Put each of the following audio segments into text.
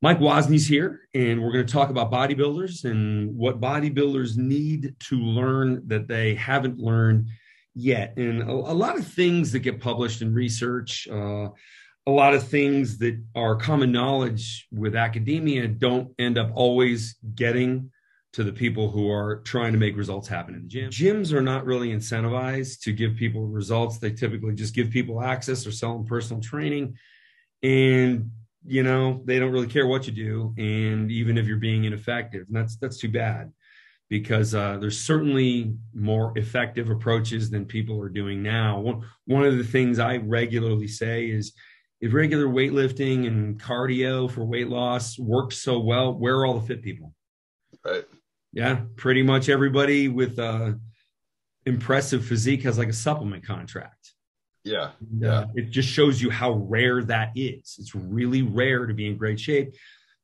Mike Wozney's here, and we're going to talk about bodybuilders and what bodybuilders need to learn that they haven't learned yet. And a lot of things that get published in research, a lot of things that are common knowledge with academia don't end up always getting to the people who are trying to make results happen in the gym. Gyms are not really incentivized to give people results. They typically just give people access or sell them personal training. And they don't really care what you do, and even if you're being ineffective, and that's too bad, because there's certainly more effective approaches than people are doing now. One of the things I regularly say is, if regular weightlifting and cardio for weight loss works so well, where are all the fit people? Right. Yeah, pretty much everybody with impressive physique has like a supplement contract. Yeah. It just shows you how rare that is. It's really rare to be in great shape.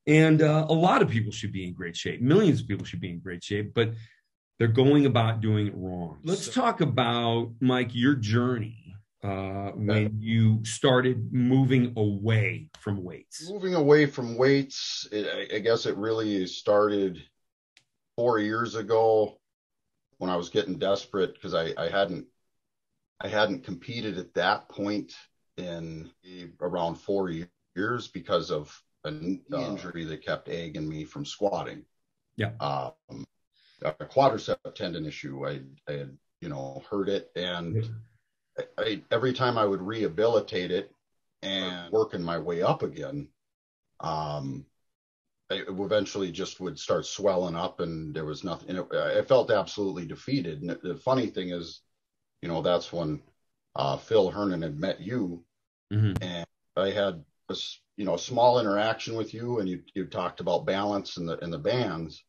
And a lot of people should be in great shape. Millions of people should be in great shape, but they're going about doing it wrong. Let's talk about, Mike, your journey when you started moving away from weights. Moving away from weights, I guess it really started 4 years ago when I was getting desperate because I hadn't competed at that point in around 4 years because of an injury that kept egging me from squatting. Yeah. A quadricep tendon issue. I had, hurt it. And every time I would rehabilitate it and working my way up again, I eventually just would start swelling up and there was nothing. I felt absolutely defeated. And the funny thing is, that's when Phil Hernan had met you, and I had a small interaction with you, and you talked about balance and the bands,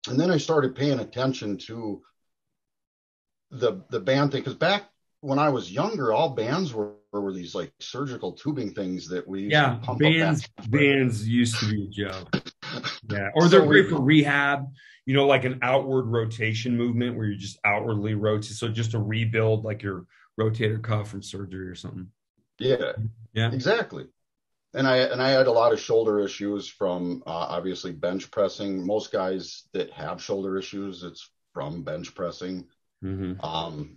and then I started paying attention to the band thing, because back when I was younger, all bands were these like surgical tubing things that we used to pump bands used to be a joke. Yeah, or they're great for rehab. Like an outward rotation movement where you just outwardly rotate. So just to rebuild like your rotator cuff from surgery or something. Yeah, exactly. And I had a lot of shoulder issues from obviously bench pressing. Most guys that have shoulder issues, it's from bench pressing. And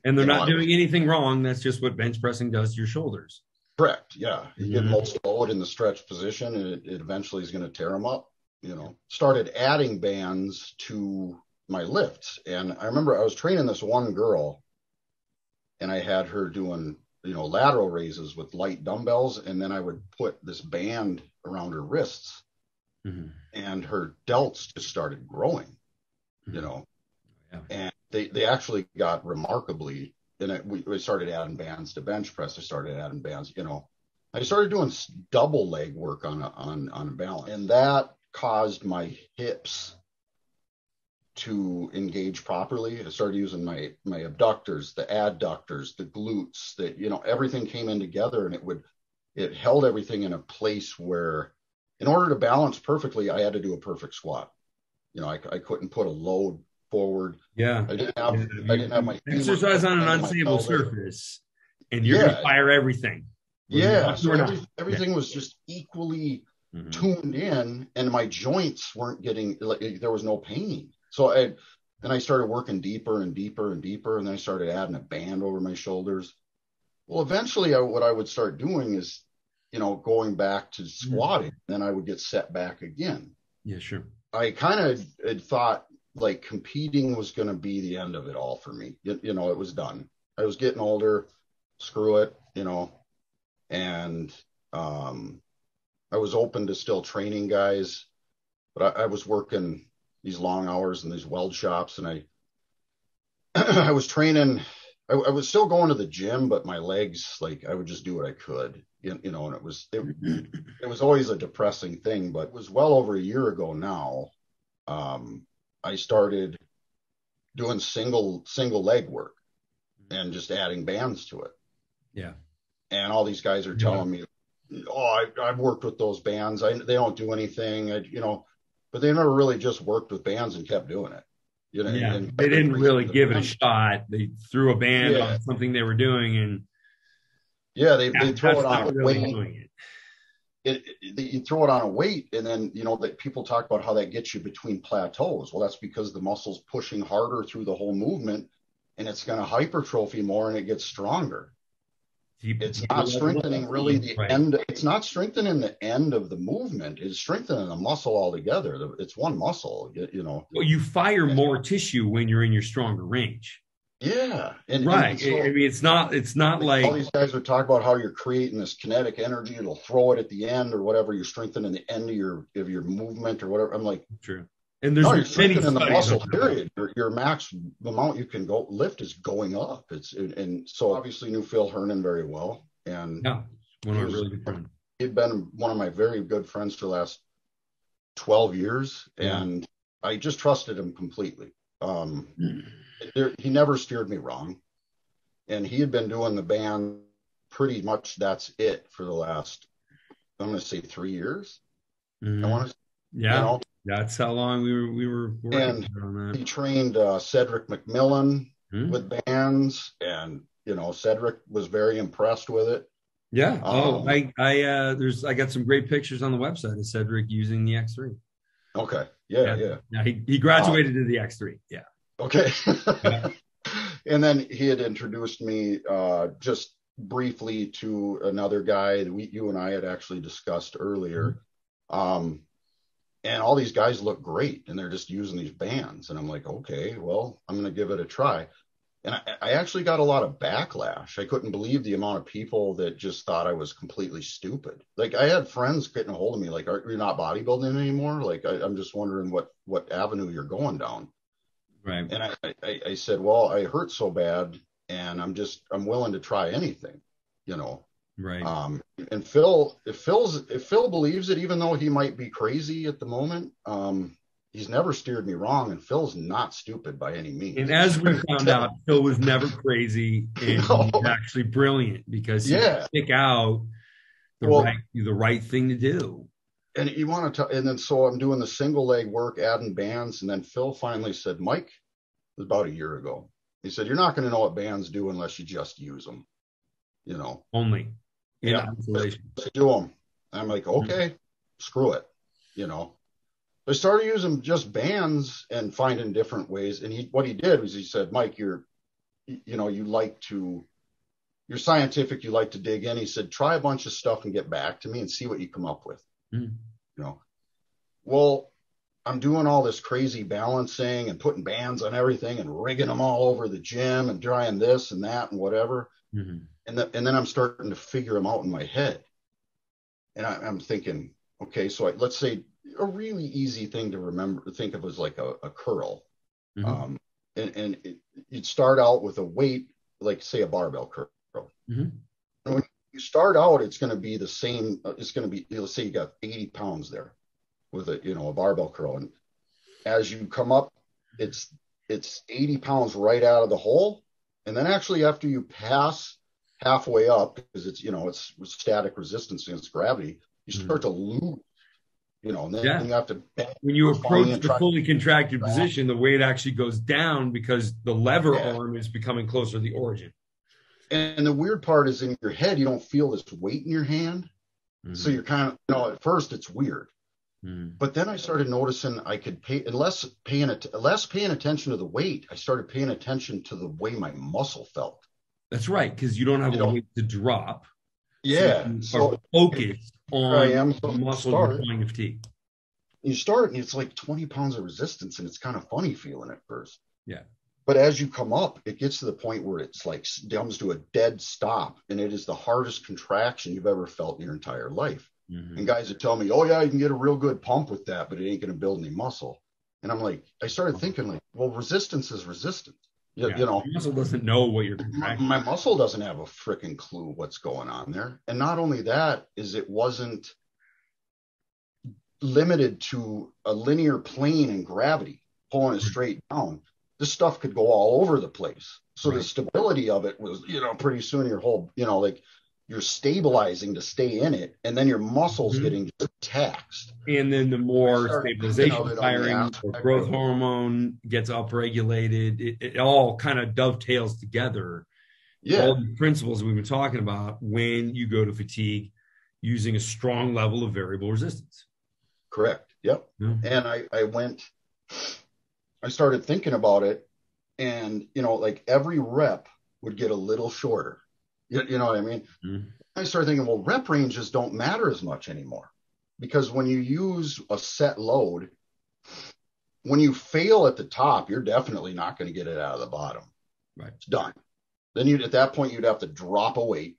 they're not doing anything wrong. That's just what bench pressing does to your shoulders. Correct. Yeah. You get most load in the stretch position, and it eventually is going to tear them up. Started adding bands to my lifts. And I remember I was training this one girl, and I had her doing, lateral raises with light dumbbells. And then I would put this band around her wrists, and her delts just started growing, and they actually got remarkably, and we started adding bands to bench press. I started adding bands, I started doing double leg work on a balance, and that caused my hips to engage properly. I started using my abductors, the adductors, the glutes, everything came in together, and it held everything in a place where, in order to balance perfectly, I had to do a perfect squat. I couldn't put a load forward. Yeah. I didn't have my exercise on an unstable surface, and you're going to fire everything. Yeah. So everything was just equally tuned in, and my joints weren't getting, there was no pain. So I started working deeper and deeper and deeper, and then I started adding a band over my shoulders. Well, eventually what I would start doing is, going back to squatting, then I would get set back again. Yeah, sure. I kind of had thought like competing was going to be the end of it all for me. It was done. I was getting older, screw it, and I was open to still training guys, but I was working these long hours in these weld shops, and I was training. I was still going to the gym, but my legs, like, I would just do what I could, and it was always a depressing thing. But it was well over a year ago now. I started doing single leg work and just adding bands to it. Yeah. And all these guys are telling me, I've worked with those bands. They don't do anything, but they never really just worked with bands and kept doing it. And they didn't really give it a shot. They threw a band on something they were doing, and they throw it on a weight. you throw it on a weight, and then, you know, that people talk about how that gets you between plateaus. Well, that's because the muscle's pushing harder through the whole movement, and it's going to hypertrophy more, and it gets stronger. It's not strengthening really the end. It's not strengthening the end of the movement. It's strengthening the muscle altogether. It's one muscle, you know. Well, you fire more tissue when you're in your stronger range. Yeah. Right. And so, I mean, it's not like all these guys would talk about how you're creating this kinetic energy. It'll throw it at the end or whatever. You're strengthening the end of your movement or whatever. I'm like, true. And there's you're strengthening the muscle, period. Your max amount you can go lift is going up. And so obviously knew Phil Hernan very well. And yeah, one of my really good friends. He'd been one of my very good friends for the last 12 years. Yeah. And I just trusted him completely. He never steered me wrong. And he had been doing the band pretty much, that's it, for the last, I'm going to say 3 years. Mm-hmm. I want to, yeah. You know, that's how long we were working on that. He trained Cedric McMillan with bands, and you know, Cedric was very impressed with it. Yeah. I got some great pictures on the website of Cedric using the X3. Okay. Yeah. He graduated to the X3. Yeah. Okay. Yeah. And then he had introduced me just briefly to another guy that you and I had actually discussed earlier. And all these guys look great, and they're just using these bands. And I'm like, okay, well, I'm going to give it a try. And I actually got a lot of backlash. I couldn't believe the amount of people that just thought I was completely stupid. Like, I had friends getting a hold of me, like, are you not bodybuilding anymore? Like, I'm just wondering what avenue you're going down. Right. And I said, well, I hurt so bad, and I'm willing to try anything, you know. Right. And if Phil believes it, even though he might be crazy at the moment, he's never steered me wrong, and Phil's not stupid by any means. And as we found out, Phil was never crazy, and he's actually brilliant because he pick out the right thing to do. And you want to, and then so I'm doing the single leg work, adding bands, and then Phil finally said, Mike, it was about a year ago. He said, you're not going to know what bands do unless you just use them, you know. Only. Yeah, let's do them. I'm like, okay, screw it, you know. I started using just bands and finding different ways. And what he did was he said, Mike, you're scientific, you like to dig in. He said, try a bunch of stuff and get back to me and see what you come up with. You know, well, I'm doing all this crazy balancing and putting bands on everything and rigging them all over the gym and trying this and that and whatever. And then I'm starting to figure them out in my head. And I'm thinking, okay, so let's say a really easy thing to think of as like a curl. And you'd start out with a weight, like say a barbell curl. And when you start out, it's going to be the same. It's going to be, let's say you got 80 pounds there with a barbell curl. And as you come up, it's 80 pounds right out of the hole. And then actually after you pass halfway up, because it's static resistance against gravity, you start to lose, and then you have to. When you approach the fully contracted position, the weight actually goes down because the lever arm is becoming closer to the origin. And the weird part is in your head, you don't feel this weight in your hand. So you're kind of, at first it's weird. But then I started noticing I could less paying attention to the weight. I started paying attention to the way my muscle felt. That's right, because you don't have a weight to drop. Yeah. So focused on the muscle you're trying to fatigue. You start, and it's like 20 pounds of resistance, and it's kind of funny feeling at first. Yeah. But as you come up, it gets to the point where it's like comes to a dead stop, and it is the hardest contraction you've ever felt in your entire life. And guys would tell me, oh, yeah, you can get a real good pump with that, but it ain't going to build any muscle. And I'm like, I started thinking like, well, resistance is resistance. You know, your muscle doesn't know what you're contracting. My muscle doesn't have a freaking clue what's going on there. And not only that, is it wasn't limited to a linear plane and gravity pulling it straight down. This stuff could go all over the place. So the stability of it was, pretty soon your whole, like you're stabilizing to stay in it, and then your muscles getting taxed. And then the more stabilization firing or growth hormone gets upregulated, it all kind of dovetails together. Yeah. All the principles we've been talking about when you go to fatigue using a strong level of variable resistance. Correct. Yep. Yeah. And I started thinking about it, and, like every rep would get a little shorter. You know what I mean? Mm-hmm. I started thinking, well, rep ranges don't matter as much anymore, because when you use a set load, when you fail at the top, you're definitely not going to get it out of the bottom. Right. It's done. Then at that point, you'd have to drop a weight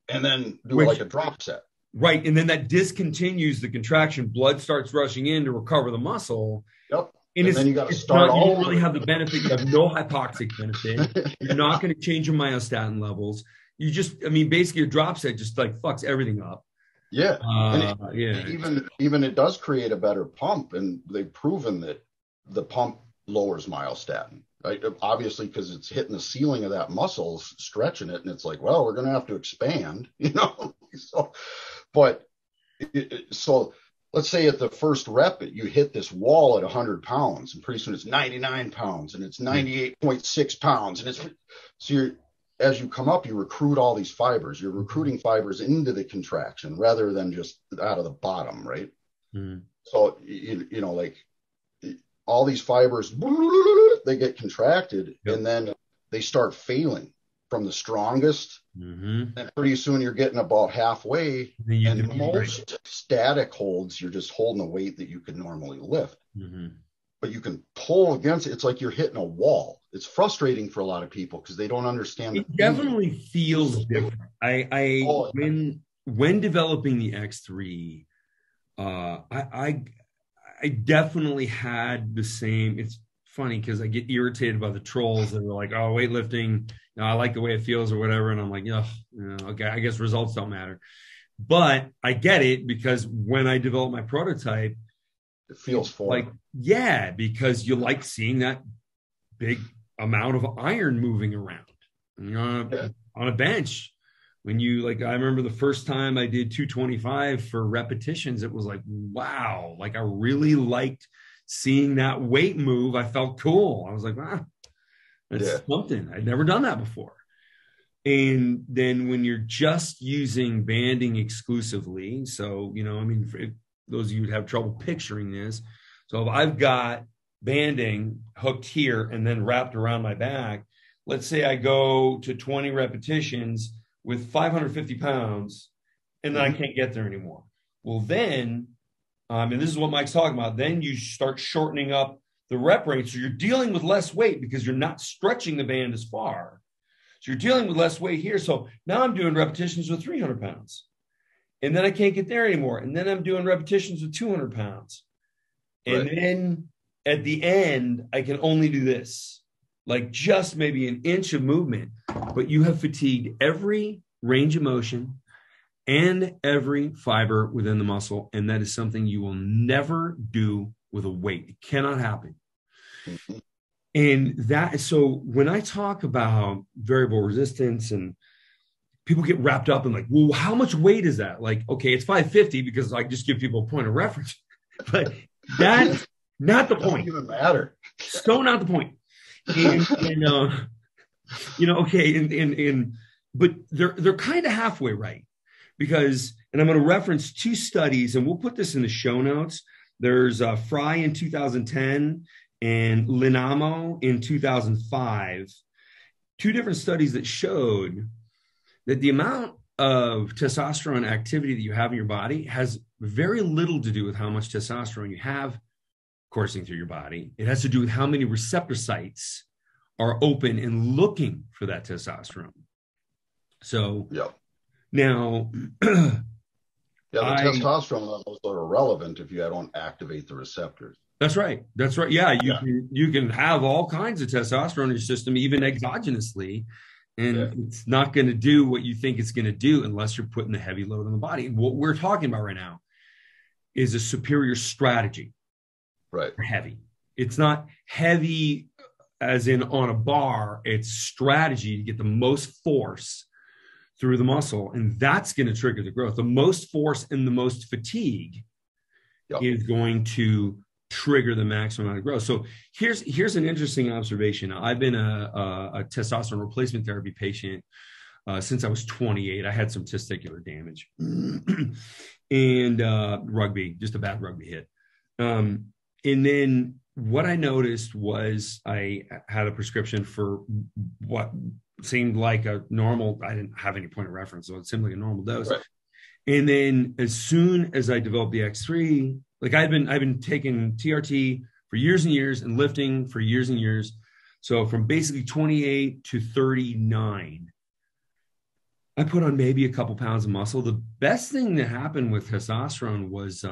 and then do like a drop set. Right. And then that discontinues the contraction. Blood starts rushing in to recover the muscle. Yep. And then you got to start all. You don't really have the benefit. You have no hypoxic benefit. You're not going to change your myostatin levels. You just, basically your drop set just like fucks everything up. Yeah. Even it does create a better pump, and they've proven that the pump lowers myostatin, right? Obviously, because it's hitting the ceiling of that muscle, stretching it, and it's like, well, we're going to have to expand, So let's say at the first rep, you hit this wall at 100 pounds, and pretty soon it's 99 pounds, and it's 98.6 pounds, and as you come up, you recruit all these fibers. You're recruiting fibers into the contraction rather than just out of the bottom, right? Mm-hmm. So, like all these fibers, they get contracted, and then they start failing from the strongest. Mm-hmm. And pretty soon you're getting about halfway. And most static holds, you're just holding a weight that you could normally lift. Mm-hmm. But you can pull against it. It's like you're hitting a wall. It's frustrating for a lot of people because they don't understand. It definitely feels different. When developing the X3, I definitely had the same. It's funny because I get irritated by the trolls that are like, "Oh, weightlifting, I like the way it feels" or whatever, and I'm like, okay, I guess results don't matter. But I get it, because when I developed my prototype, it feels foreign. Because you like seeing that big amount of iron moving around. On a bench. When I remember the first time I did 225 for repetitions, it was like, wow, I really liked seeing that weight move. I felt cool. I was like, wow, that's something. I'd never done that before. And then when you're just using banding exclusively, so, for those of you who have trouble picturing this, so if I've got banding hooked here and then wrapped around my back, let's say I go to 20 repetitions with 550 pounds, and then I can't get there anymore. Well, then, and this is what Mike's talking about, then you start shortening up the rep range. So you're dealing with less weight because you're not stretching the band as far. So you're dealing with less weight here. So now I'm doing repetitions with 300 pounds. And then I can't get there anymore. And then I'm doing repetitions with 200 pounds. And then at the end, I can only do this, just maybe an inch of movement. But you have fatigued every range of motion and every fiber within the muscle. And that is something you will never do with a weight. It cannot happen. Mm-hmm. And so when I talk about variable resistance, and people get wrapped up in well, how much weight is that? Okay, it's 550 because I just give people a point of reference, but that's not the point. Doesn't even matter. So not the point. But they're kind of halfway right, because, and I'm going to reference two studies, and we'll put this in the show notes. There's Fry in 2010 and Linamo in 2005, two different studies that showed that the amount of testosterone activity that you have in your body has very little to do with how much testosterone you have coursing through your body. It has to do with how many receptor sites are open and looking for that testosterone. So now, the testosterone levels are irrelevant if you don't activate the receptors. That's right. Yeah, you can have all kinds of testosterone in your system, even exogenously, and it's not going to do what you think it's going to do unless you're putting the heavy load on the body. And what we're talking about right now is a superior strategy. Right. Heavy. It's not heavy as in on a bar. It's strategy to get the most force through the muscle, and that's going to trigger the growth. The most force and the most fatigue is going to trigger the maximum amount of growth. So here's an interesting observation. I've been a testosterone replacement therapy patient since I was 28. I had some testicular damage and rugby, just a bad rugby hit. And then what I noticed was I had a prescription for what seemed like a normal, I didn't have any point of reference, so it seemed like a normal dose. Right. And then as soon as I developed the X3, like I've been taking TRT for years and years and lifting for years and years. So from basically 28 to 39, I put on maybe a couple pounds of muscle. The best thing that happened with testosterone was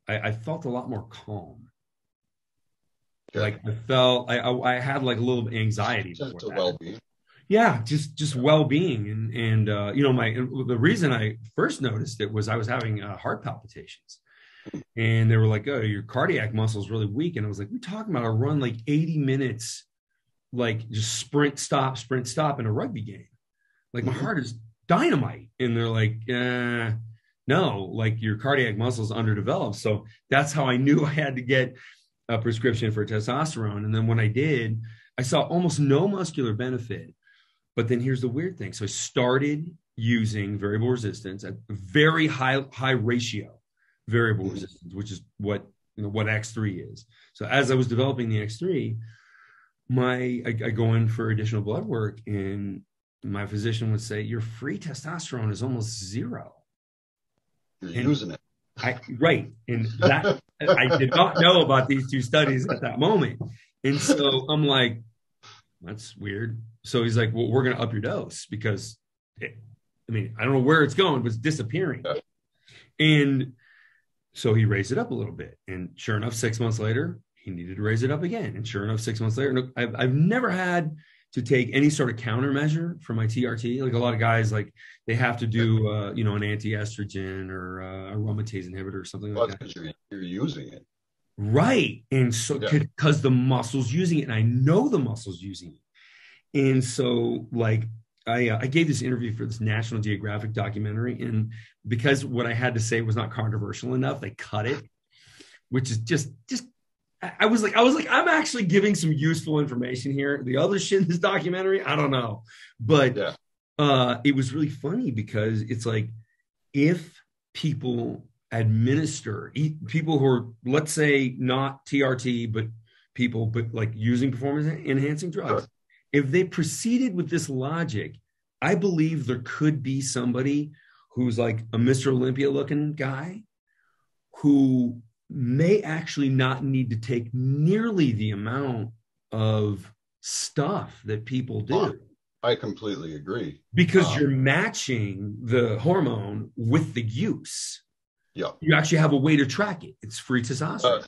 I felt a lot more calm. Yeah. Like I had like a little anxiety. Sense of well-being. Yeah, just well-being, and you know, the reason I first noticed it was I was having heart palpitations, and they were like, "Oh, your cardiac muscle is really weak," and I was like, "We're talking about a run like 80 minutes, like just sprint stop in a rugby game, like my heart is dynamite," and they're like, "No, like your cardiac muscle is underdeveloped." So that's how I knew I had to get a prescription for testosterone, and then when I did, I saw almost no muscular benefit. But then here's the weird thing. So I started using variable resistance at very high ratio variable resistance, which is what X3 is. So as I was developing the X3, I go in for additional blood work, and my physician would say, your free testosterone is almost zero. You're using it. Right. And that I did not know about these two studies at that moment. And so I'm like, that's weird. So he's like, well, we're going to up your dose because I don't know where it's going, but it's disappearing. Yeah. And so he raised it up a little bit. And sure enough, 6 months later, he needed to raise it up again. And sure enough, 6 months later, I've never had to take any sort of countermeasure for my TRT. Like a lot of guys, like they have to do, an anti-estrogen or a aromatase inhibitor or something like that. Because you're using it. Right. And so because the muscle's using it, and I know the muscle's using it. And so like I gave this interview for this National Geographic documentary, and because what I had to say was not controversial enough, they cut it, which is just I was like, I'm actually giving some useful information here. The other shit in this documentary, I don't know. But it was really funny because it's like, if people people who are, let's say, not TRT, but like using performance enhancing drugs, if they proceeded with this logic, I believe there could be somebody who's like a Mr. Olympia looking guy who may actually not need to take nearly the amount of stuff that people do. I completely agree. Because you're matching the hormone with the use. Yeah. You actually have a way to track it. It's free testosterone.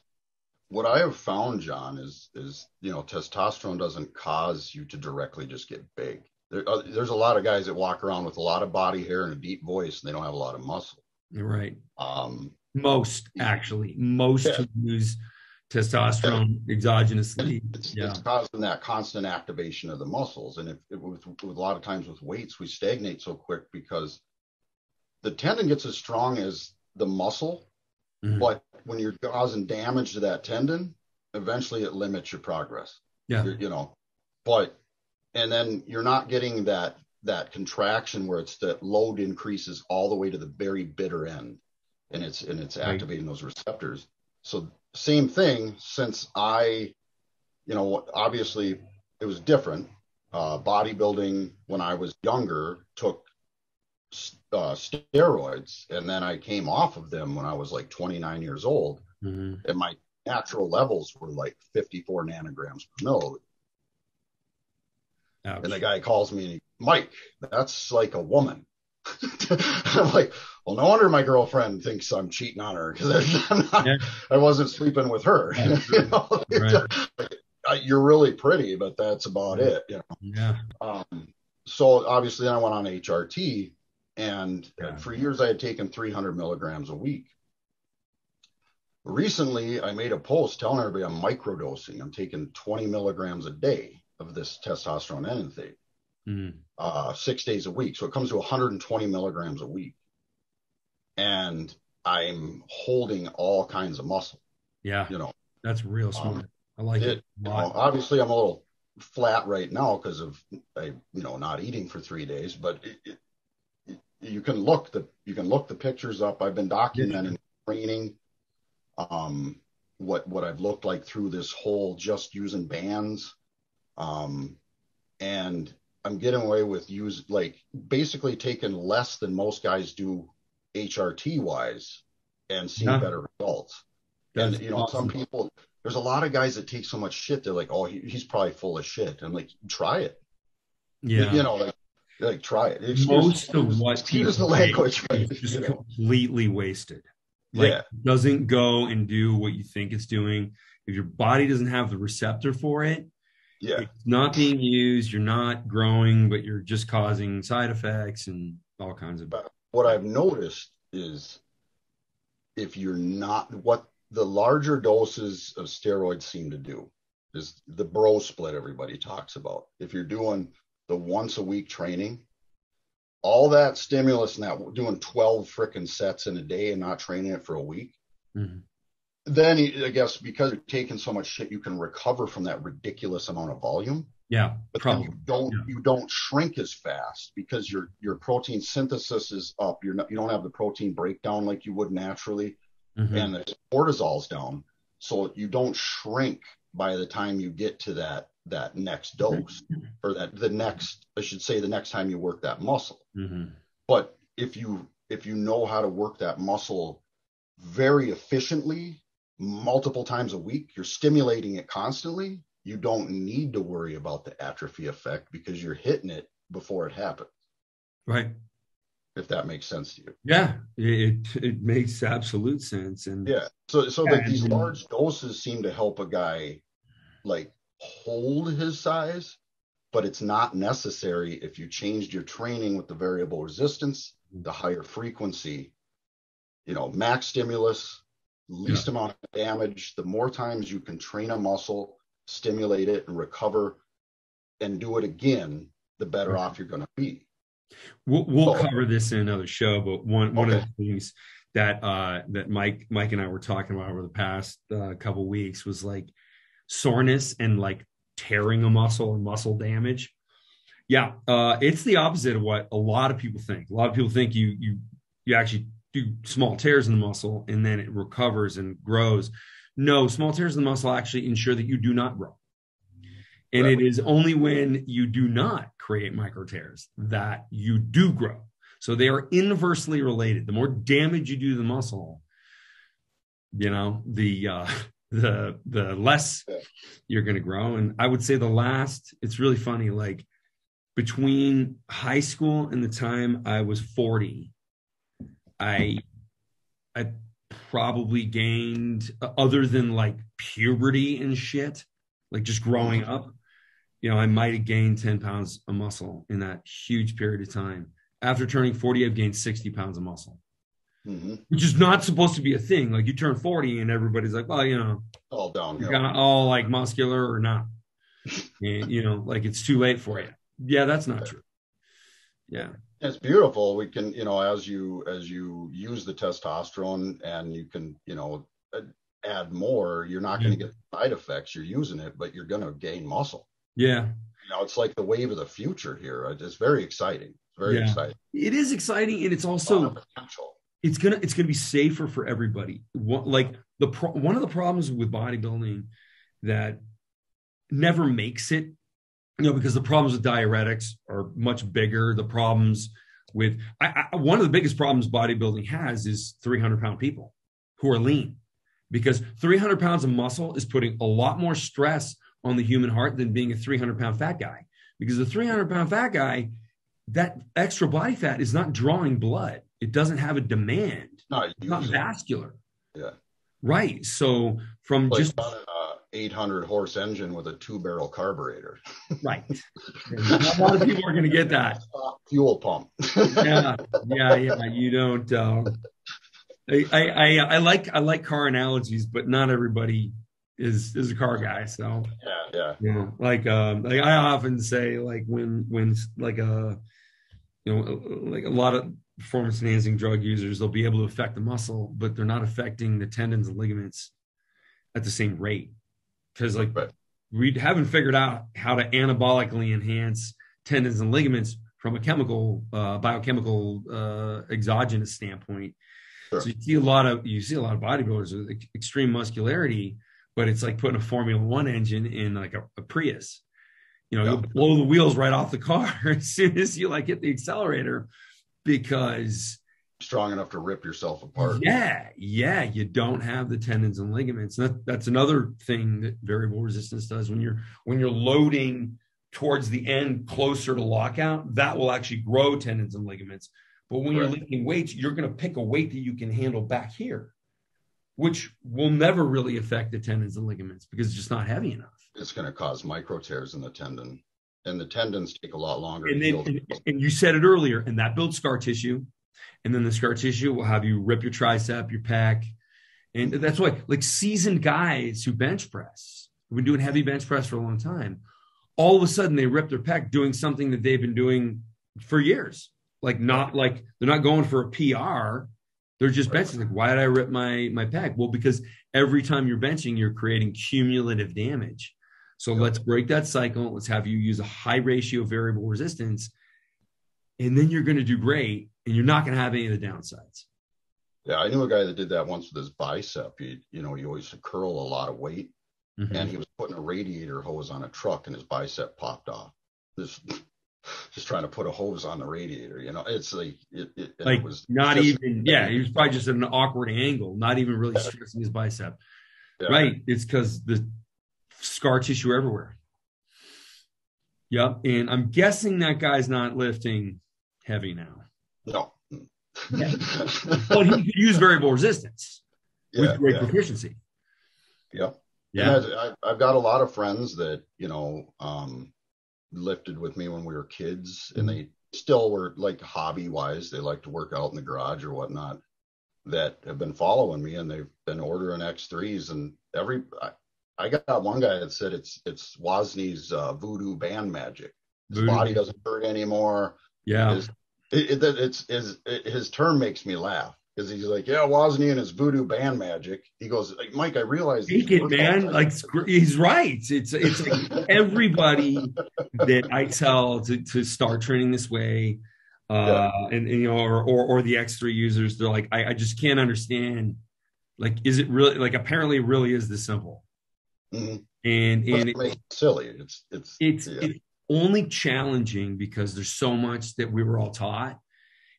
What I have found, John, is testosterone doesn't cause you to directly just get big. There's a lot of guys that walk around with a lot of body hair and a deep voice, and they don't have a lot of muscle. You're right. Most who use testosterone exogenously. It's causing that constant activation of the muscles. And with a lot of times with weights, we stagnate so quick because the tendon gets as strong as the muscle. Mm-hmm. But when you're causing damage to that tendon, eventually it limits your progress. Yeah. And then you're not getting that contraction where it's the load increases all the way to the very bitter end. And it's activating those receptors. So same thing, since obviously it was different. Bodybuilding when I was younger took steroids, and then I came off of them when I was like 29 years old, and my natural levels were like 54 nanograms per mil. Ouch. And the guy calls me, Mike, that's like a woman. I'm like, well, no wonder my girlfriend thinks I'm cheating on her because I wasn't sleeping with her. You're really pretty, but that's about it. Yeah. So obviously then I went on HRT, and for years I had taken 300 milligrams a week. Recently, I made a post telling everybody I'm microdosing. I'm taking 20 milligrams a day of this testosterone enanthate. 6 days a week. So it comes to 120 milligrams a week. And I'm holding all kinds of muscle. Yeah. That's real smart. I like it. Obviously I'm a little flat right now because of not eating for 3 days, but you can look the pictures up. I've been documenting training, what I've looked like through this whole just using bands, and I'm getting away with basically taking less than most guys do HRT wise and seeing better results. That's and awesome. Some people, there's a lot of guys that take so much shit. They're like, oh, he's probably full of shit. I'm like, try it. Yeah. Like try it. Most of what people the language is just completely wasted. Like, doesn't go and do what you think it's doing. If your body doesn't have the receptor for it, it's not being used. You're not growing, but you're just causing side effects and all kinds of. But what I've noticed is, if you're not, what the larger doses of steroids seem to do is the bro split everybody talks about. If you're doing the once a week training, all that stimulus and that doing 12 freaking sets in a day and not training it for a week, then I guess because you're taking so much shit, you can recover from that ridiculous amount of volume. Yeah, but probably you don't shrink as fast because your protein synthesis is up. You don't have the protein breakdown like you would naturally, and the cortisol's down, so you don't shrink by the time you get to that next dose, or the next time you work that muscle. But if you know how to work that muscle very efficiently multiple times a week, you're stimulating it constantly, you don't need to worry about the atrophy effect because you're hitting it before it happens. Right. If that makes sense to you. Yeah, it makes absolute sense. And so like these large doses seem to help a guy like hold his size, but it's not necessary if you changed your training with the variable resistance, the higher frequency, max stimulus, least amount of damage. The more times you can train a muscle, stimulate it, and recover and do it again, the better off you're going to be. We'll cover this in another show, but one of the things that Mike and I were talking about over the past couple of weeks was like soreness and like tearing a muscle and muscle damage. It's the opposite of what a lot of people think. A lot of people think you actually do small tears in the muscle and then it recovers and grows. No, small tears in the muscle actually ensure that you do not grow. And it is only when you do not create micro tears that you do grow. So they are inversely related. The more damage you do to the muscle, the less you're going to grow. And I would say it's really funny, like between high school and the time I was 40, I probably gained, other than like puberty and shit, like just growing up, I might have gained 10 pounds of muscle in that huge period of time. After turning 40, I've gained 60 pounds of muscle, which is not supposed to be a thing. Like you turn 40 and everybody's like, well, all downhill, all like muscular or not. And, like it's too late for you. Yeah, that's not true. Yeah. It's beautiful. We can, as you use the testosterone and you can, add more, you're not going to get side effects. You're using it, but you're going to gain muscle. Yeah. It's like the wave of the future here. It's very exciting. Very exciting. It is exciting. And it's also, it's going to be safer for everybody. One of the problems with bodybuilding that never makes it, because the problems with diuretics are much bigger. The problems with one of the biggest problems bodybuilding has is 300-pound people who are lean, because 300 pounds of muscle is putting a lot more stress on the human heart than being a 300-pound fat guy. Because the 300-pound fat guy, that extra body fat is not drawing blood. It doesn't have a demand. It's not vascular. Yeah. Right. So from just on an 800 horse engine with a 2-barrel carburetor. Right. A lot of people are going to get that. Fuel pump. Yeah. You don't. I like car analogies, but not everybody is a car guy. So like I often say, like when like a lot of performance enhancing drug users, they'll be able to affect the muscle, but they're not affecting the tendons and ligaments at the same rate. Because we haven't figured out how to anabolically enhance tendons and ligaments from a chemical, biochemical, exogenous standpoint. Sure. So you see a lot of bodybuilders with extreme muscularity, but it's like putting a Formula One engine in like a Prius. You'll blow the wheels right off the car as soon as you like hit the accelerator, because strong enough to rip yourself apart. Yeah, you don't have the tendons and ligaments. And that's another thing that variable resistance does. When you're loading towards the end closer to lockout, that will actually grow tendons and ligaments. But when you're lifting weights, you're going to pick a weight that you can handle back here, which will never really affect the tendons and ligaments because it's just not heavy enough. It's going to cause micro tears in the tendon, and the tendons take a lot longer. And you said it earlier, and that builds scar tissue. And then the scar tissue will have you rip your tricep, your pec. And that's why, like, seasoned guys who bench press, who've been doing heavy bench press for a long time, all of a sudden they rip their pec doing something that they've been doing for years. Like, not like they're not going for a PR. They're just benching. Like, why did I rip my pec? Well, because every time you're benching, you're creating cumulative damage. So let's break that cycle. Let's have you use a high ratio of variable resistance. And then you're going to do great. And you're not going to have any of the downsides. Yeah, I knew a guy that did that once with his bicep. He always curl a lot of weight, and he was putting a radiator hose on a truck, and his bicep popped off. Just trying to put a hose on the radiator. It's like it was not even. Yeah, he was probably just at an awkward angle, not even really stressing his bicep. Yeah. Right? It's because the scar tissue everywhere. Yep, and I'm guessing that guy's not lifting heavy now. No. Yeah. But he could use variable resistance with great proficiency. Yeah. I've got a lot of friends that, lifted with me when we were kids, and they still were, like, hobby wise, they like to work out in the garage or whatnot, that have been following me, and they've been ordering X3s. And I got one guy that said it's Wozniak's voodoo band magic. His body doesn't hurt anymore. Yeah. His term makes me laugh, because he's like, yeah, Wozniak and his voodoo band magic. He goes, like, Mike, I realize take it, man. Like, he's right. It's like everybody that I tell to start training this way, and or the X3 users, they're like, I just can't understand. Like, is it really, like, apparently it really is this simple. Mm-hmm. And it makes it silly. It's only challenging because there's so much that we were all taught.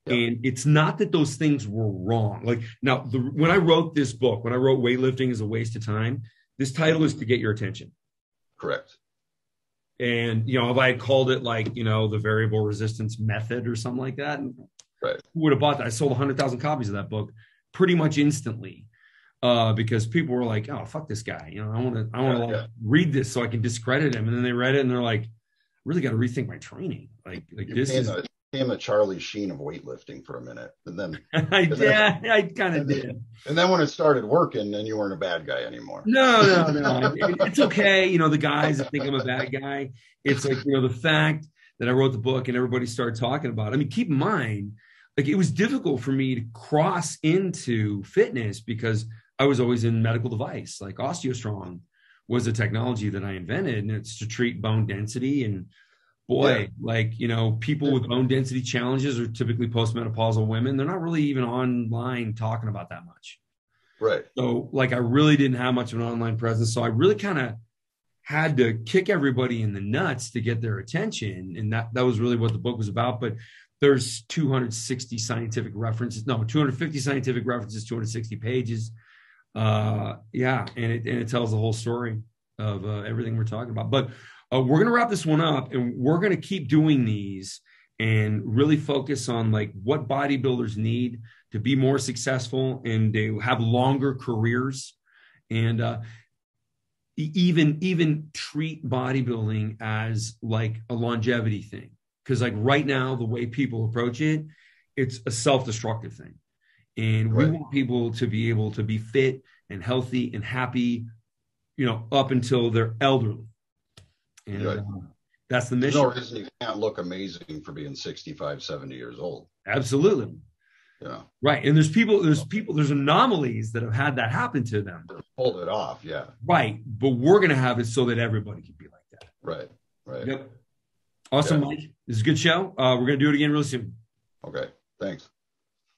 And it's not that those things were wrong. Like, now, when I wrote this book, when I wrote Weightlifting is a Waste of Time, this title is to get your attention. Correct. And, if I had called it, like, the variable resistance method or something like that, who would have bought that? I sold 100,000 copies of that book pretty much instantly. Because people were like, "Oh, fuck this guy!" I want to read this so I can discredit him. And then they read it and they're like, "Really got to rethink my training." Like this is became a Charlie Sheen of weightlifting for a minute, and then I kind of did. And then when it started working, then you weren't a bad guy anymore. No. It's okay. The guys that think I'm a bad guy. It's like, the fact that I wrote the book and everybody started talking about it. I mean, keep in mind, like, it was difficult for me to cross into fitness because I was always in medical device. Like, OsteoStrong was a technology that I invented, and it's to treat bone density. And people with bone density challenges are typically postmenopausal women. They're not really even online talking about that much. Right. So, like, I really didn't have much of an online presence. So I really kind of had to kick everybody in the nuts to get their attention. And that was really what the book was about. But there's 250 scientific references, 260 pages. And it tells the whole story of everything we're talking about. But we're going to wrap this one up, and we're going to keep doing these and really focus on, like, what bodybuilders need to be more successful and to have longer careers, and even treat bodybuilding as, like, a longevity thing. Because, like, right now, the way people approach it, it's a self-destructive thing. And we want people to be able to be fit and healthy and happy, up until they're elderly. And that's the mission. There's no reason you can't look amazing for being 65, 70 years old. Absolutely. Right. And there's anomalies that have had that happen to them. Pulled it off. Yeah. Right. But we're going to have it so that everybody can be like that. Right. Right. Yep. Awesome, Mike. This is a good show. We're going to do it again really soon. Okay. Thanks.